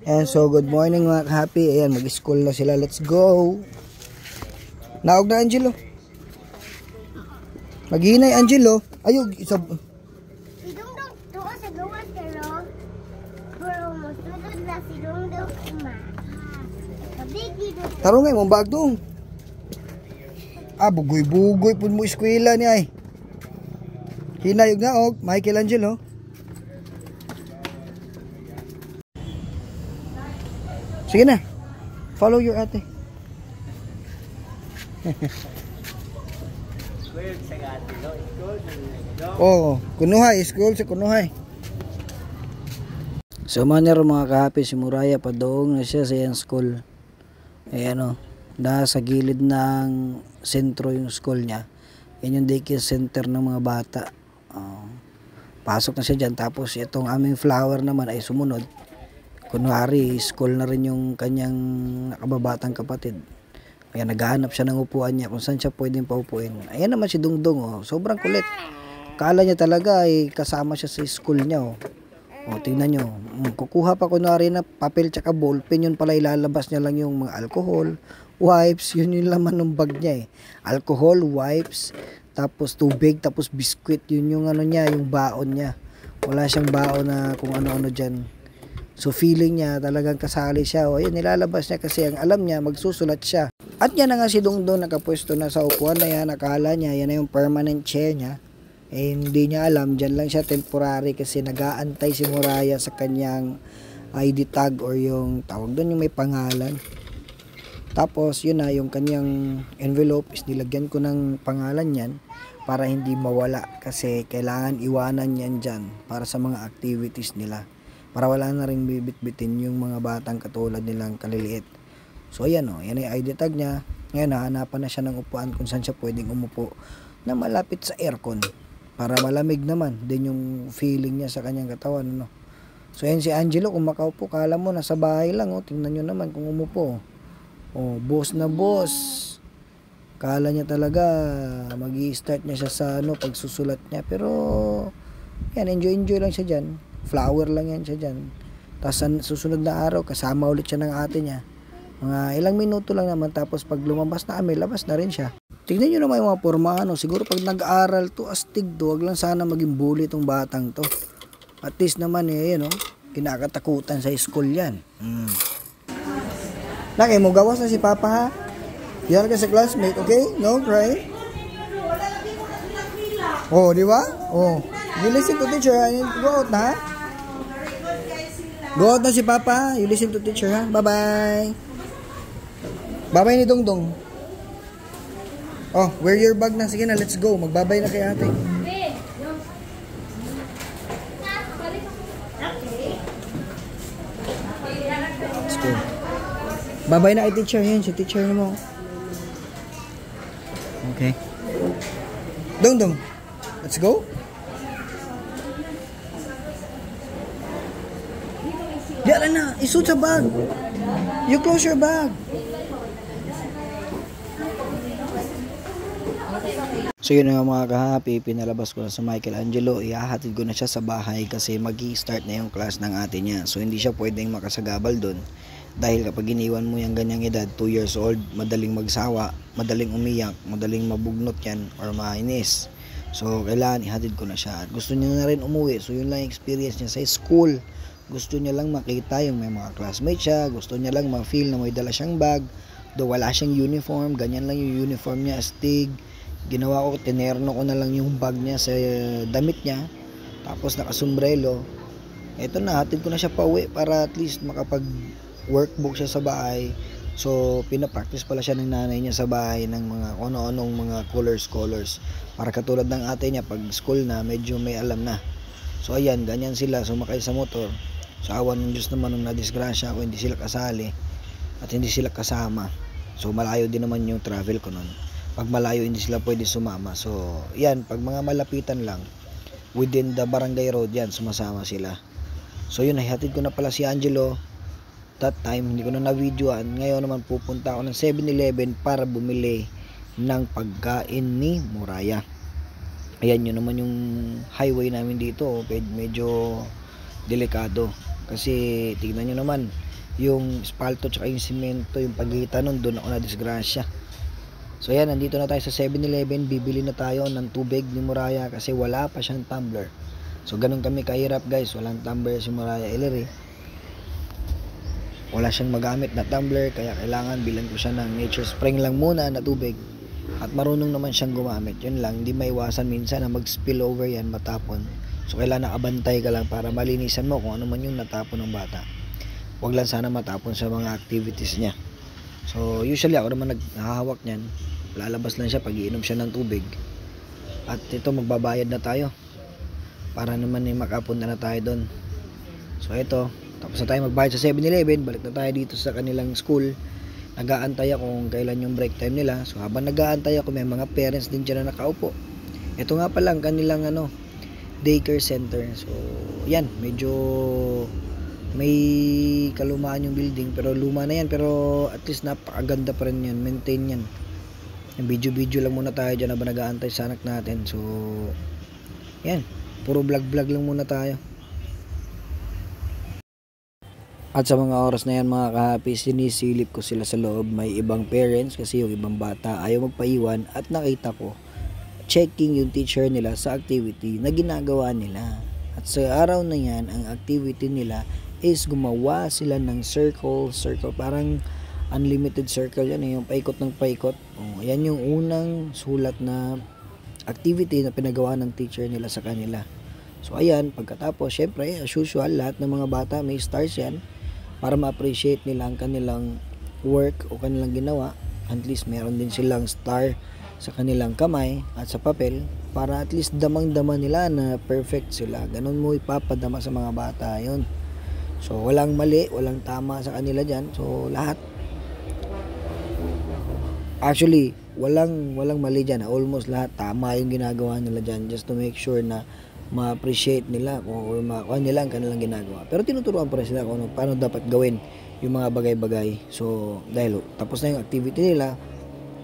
And so, good morning mga happy. Ayan, mag-school na sila. Let's go. Naog na, Angelo. Maghinay, Angelo. Ayog, isa... Taro nga, mong bag doon. Bugoy-bugoy po mo eskwela niya ay. Hinayog na, Michael Angelo. Sige na. Follow your ate. Kunuhay. School sa Kunuhay. So, manero mga kahapi, si Muraya padoong na siya sa yung school. Ayan nasa gilid ng sentro yung school niya. Yan yung daycare center ng mga bata. Pasok na siya dyan. Tapos itong aming flower naman ay sumunod. Kunwari, school na rin yung kanyang nakababatang kapatid. Kaya naghahanap siya ng upuan niya kung saan siya pwedeng paupuin. Ayan naman si Dungdung. Sobrang kulit. Kala niya talaga ay kasama siya sa school niya. Tingnan nyo. Kukuha pa kunwari na papel tsaka ballpen. Yun pala ilalabas niya lang yung mga alcohol, wipes. Yun yung laman ng bag niya . Alcohol, wipes, tapos tubig, tapos biskwit. Yun yung niya, yung baon niya. Wala siyang baon na kung ano-ano dyan. So feeling niya talagang kasali siya. Ayun, nilalabas niya kasi ang alam niya magsusulat siya. At yan na nga si Dungdung nakapwesto na sa upuan na yan. Akala niya yan na yung permanent chair niya. Hindi niya alam, dyan lang siya temporary kasi nag-aantay si Muraya sa kanyang ID tag or yung tawag doon yung may pangalan. Tapos yun na yung kanyang envelope is nilagyan ko ng pangalan yan para hindi mawala kasi kailangan iwanan yan dyan para sa mga activities nila. Para wala na rin bibit-bitin yung mga batang katulad nilang kaliliit. So ayan yan ay ID tag niya. Ngayon hahanapan na siya ng upuan kung saan siya pwedeng umupo na malapit sa aircon. Para malamig naman din yung feeling niya sa kanyang katawan. So yan si Angelo kung makaupo. Kala mo nasa bahay lang. Tingnan nyo naman kung umupo. Boss na boss. Kala niya talaga mag-i-start niya siya sa pagsusulat niya. Pero yan, enjoy lang siya dyan. Flower lang yan siya dyan. Tapos susunod na araw kasama ulit siya ng ate niya. Mga ilang minuto lang naman. Tapos pag lumabas na kami, labas na rin siya. Tignan nyo naman yung mga pormahan. Siguro pag nag-aaral to, astig to. Huwag lang sana maging bully itong batang to. At least naman kinakatakutan sa school yan. Nakay mo gawas na si Papa ha. Yan ka sa classmate, okay? No cry. Di ba? You listen to teacher. Go out na ha. Go out na si Papa. You listen to teacher ha. Bye-bye. Bye-bye ni Dongdong. Wear your bag na. Sige na, let's go. Magbabay na kay ate. Let's go. Babay na kay teacher. Yan, si teacher na mo. Okay. Dong. Let's go. Diyan na. Isuot sa bag. You close your bag. So yun nga mga kahapi, pinalabas ko na sa Michael Angelo, ihahatid ko na siya sa bahay kasi magi-start na yung class ng ate niya. So hindi siya pwedeng makasagabal doon dahil kapag iniwan mo yung ganyang edad, 2 years old, madaling magsawa, madaling umiyak, madaling mabugnot yan or mainis. So kailangan ihatid ko na siya. At gusto niya na rin umuwi, so yun lang yung experience niya sa school. Gusto niya lang makita yung may mga classmates siya, gusto niya lang ma-feel na may dala siyang bag, do wala siyang uniform, ganyan lang yung uniform niya, astig. Ginawa ko, tinerno ko na lang yung bag niya sa damit niya. Tapos nakasombrelo. Ito na, hatid ko na siya pa uwi para at least makapag-workbook siya sa bahay. So, pinapractice pala siya ng nanay niya sa bahay ng mga ano-anong mga colors. Para katulad ng ate niya, pag school na, medyo may alam na. So, ayan, ganyan sila. Sumakay sa motor. Sa awan ng Diyos naman nung nadisgrasya ako, hindi sila kasali. At hindi sila kasama. So, malayo din naman yung travel ko nun. Pag malayo hindi sila pwede sumama. So yan, pag mga malapitan lang within the barangay road yan, sumasama sila. So yun, hatid ko na pala si Angelo. That time hindi ko na na-videoan. Ngayon naman pupunta ako ng 7-Eleven para bumili ng pagkain ni Muraya. Ayan, yun naman yung highway namin dito. Medyo delikado kasi tignan nyo naman, yung espalto tsaka yung simento, yung pagitan nun, doon ako na disgrasya. So yan, nandito na tayo sa 7-Eleven, bibili na tayo ng tubig ni Muraya kasi wala pa siyang tumbler. So ganun kami kahirap guys, walang tumbler si Muraya Ellery. Wala siyang magamit na tumbler, kaya kailangan bilan ko siya ng Nature Spring lang muna na tubig. At marunong naman siyang gumamit, yun lang, hindi maiwasan minsan na mag-spill over yan, matapon. So kailangan nakabantay ka lang para malinisan mo kung ano man yung natapon ng bata. Huwag lang sana matapon sa mga activities niya. So usually ako naman naghahawak niyan, lalabas lang siya pag iinom siya ng tubig. At ito, magbabayad na tayo para naman makapunta na tayo doon. So ito, tapos na tayo magbayad sa 7-Eleven, balik na tayo dito sa kanilang school. Nag-aantay ako kung kailan yung break time nila. So habang nag-aantay ako, may mga parents din dyan na nakaupo. Ito nga pala ang kanilang daycare center. So yan, medyo may kalumaan yung building, pero luma na yan, pero at least napakaganda pa rin yan, maintain yan. Yung video lang muna tayo dyan habang nag-aantay sa anak natin. So yan, puro vlog lang muna tayo. At sa mga oras na yan mga ka-happy, sinisilip ko sila sa loob. May ibang parents kasi yung ibang bata ayaw magpaiwan, at nakita ko checking yung teacher nila sa activity na ginagawa nila. At sa araw na yan, ang activity nila is gumawa sila ng circle, parang unlimited circle yan, yung paikot ng paikot. Yan yung unang sulat na activity na pinagawa ng teacher nila sa kanila. So ayan, pagkatapos, syempre as usual, lahat ng mga bata may stars yan para ma-appreciate nila ang kanilang work o kanilang ginawa. At least meron din silang star sa kanilang kamay at sa papel para at least damang-dama nila na perfect sila. Ganun mo ipapadama sa mga bata yun. So walang mali, walang tama sa kanila dyan. So lahat, actually walang mali dyan. Almost lahat tama yung ginagawa nila dyan, just to make sure na ma-appreciate nila or makuha nila ang kanilang ginagawa. Pero tinuturuan pa rin sila kung paano dapat gawin yung mga bagay-bagay. So dahil tapos na yung activity nila,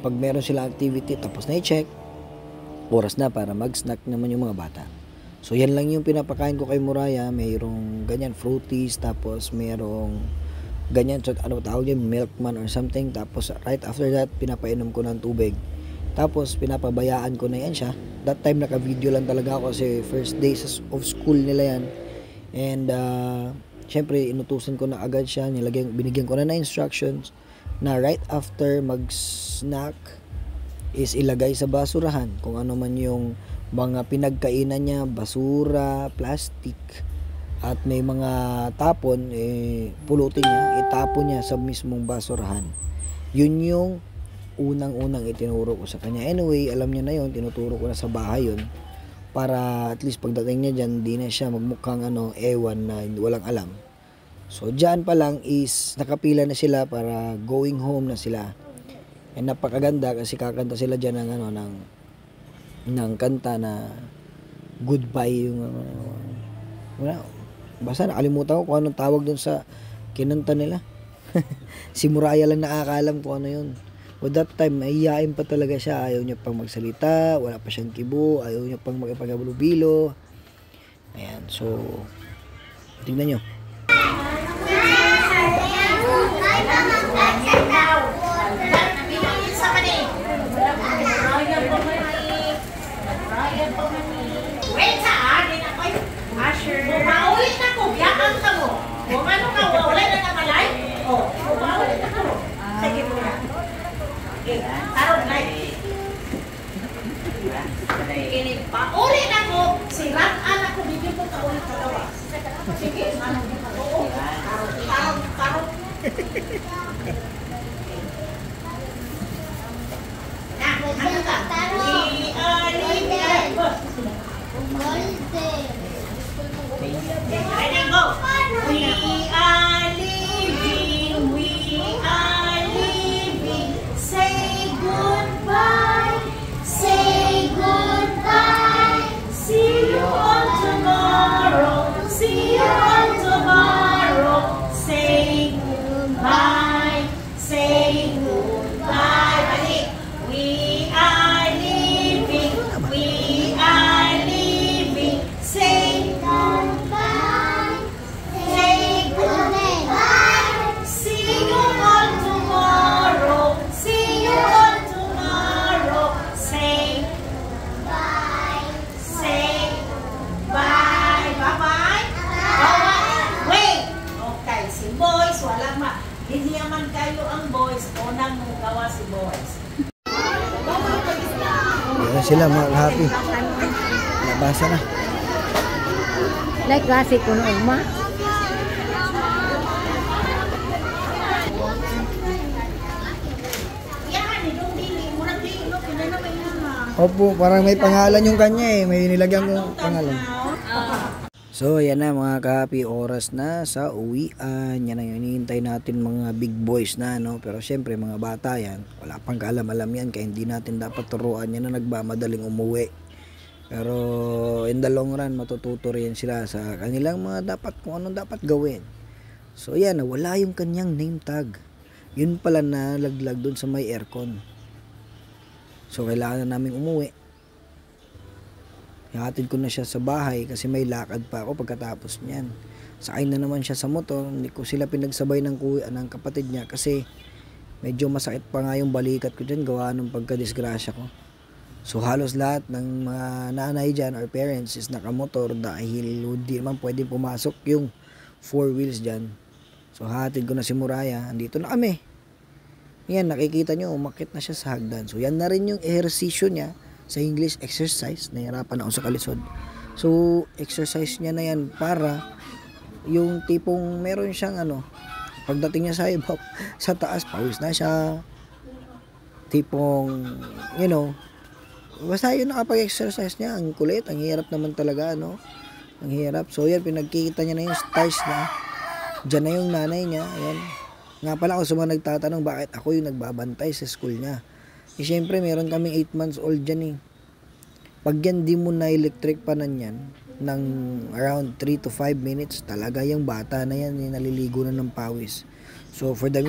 pag meron silang activity tapos na i-check, oras na para mag-snack naman yung mga bata. So yan lang yung pinapakain ko kay Muraya. Mayroong ganyan fruities, tapos mayroong ganyan, so ano tawag yun, milkman or something. Tapos right after that, pinapainom ko ng tubig. Tapos pinapabayaan ko na yan siya. That time naka-video lang talaga ako kasi first days of school nila yan. And syempre inutusan ko na agad siya, binigyan ko na instructions na right after mag-snack is ilagay sa basurahan kung ano man yung mga pinagkainan niya, basura, plastic, at may mga tapon, pulutin niya, itapon niya sa mismong basurahan. Yun yung unang-unang itinuro ko sa kanya. Anyway, alam niya na yun, tinuturo ko na sa bahay yun para at least pagdating niya dyan, di na siya magmukhang ewan na walang alam. So dyan pa lang is nakapila na sila para going home na sila. And napakaganda kasi kakanta sila dyan ng kanta na goodbye yung basta nakalimutan ko kung anong tawag dun sa kinanta nila. Si Muraya lang nakakaalam kung ano yun. But that time, mahihain pa talaga siya. Ayaw niya pang magsalita, wala pa siyang kibo, ayaw niya pang makipagabilo-bilo. Ayan, so tingnan nyo. Maulit na ko, biyakan ka mo. Kung ano ka, wala na namalay. Maulit na ka mo. Sige mo na. Tarot na. Paulit na ko, siraan ako, bigyan ko kaulit ka daw. Sige, manong di pa to. Tarot. Ano ka? We are living. Ready, go! We are living, say goodbye, see you on tomorrow, say goodbye, unang gawa si Boys. Ayan sila mga happy. Nabasa na. Like klase ko no uma. Opo, parang may pangalan yung kanya eh. May nilagyan kong pangalan. So, yan na mga ka-happy, oras na sa uwian. Yan ang hinihintay natin mga big boys na, no? Pero syempre, mga bata yan. Wala pang kaalam-alam yan, kaya hindi natin dapat turuan yan na nagmamadaling umuwi. Pero, in the long run, matututo rin sila sa kanilang mga dapat, kung anong dapat gawin. So, yan, wala yung kanyang name tag. Yun pala na laglag dun sa may aircon. So, kailangan na namin umuwi. Ihatid ko na siya sa bahay kasi may lakad pa ako pagkatapos niyan. Sakay na naman siya sa motor. Hindi ko sila pinagsabay ng kapatid niya kasi medyo masakit pa nga yung balikat ko dyan gawa ng pagkadisgrasya ko. So halos lahat ng mga nanay dyan or parents is nakamotor dahil hindi naman pwede pumasok yung 4 wheels dyan. So hatid ko na si Muraya. Andito na kami. Yan, nakikita nyo, umakit na siya sa hagdan. So yan na rin yung ehersisyo niya sa English exercise. Nahirapan ako sa kalisod. So, exercise niya na yan para yung tipong meron siyang pagdating niya sa ibab, sa taas, pawis na siya. Tipong, basta yun nakapag-exercise niya. Ang kulit, ang hirap naman talaga, Ang hirap. So, yan, pinagkikita niya na yung stars na. Diyan na yung nanay niya. Ayan. Nga pala ako sa mga nagtatanong bakit ako yung nagbabantay sa school niya. Eh, syempre, meron kaming 8 months old dyan eh. Pag yan di mo na electric pa na yan, ng around 3 to 5 minutes, talaga yung bata na yan, naliligo na ng pawis. So, for the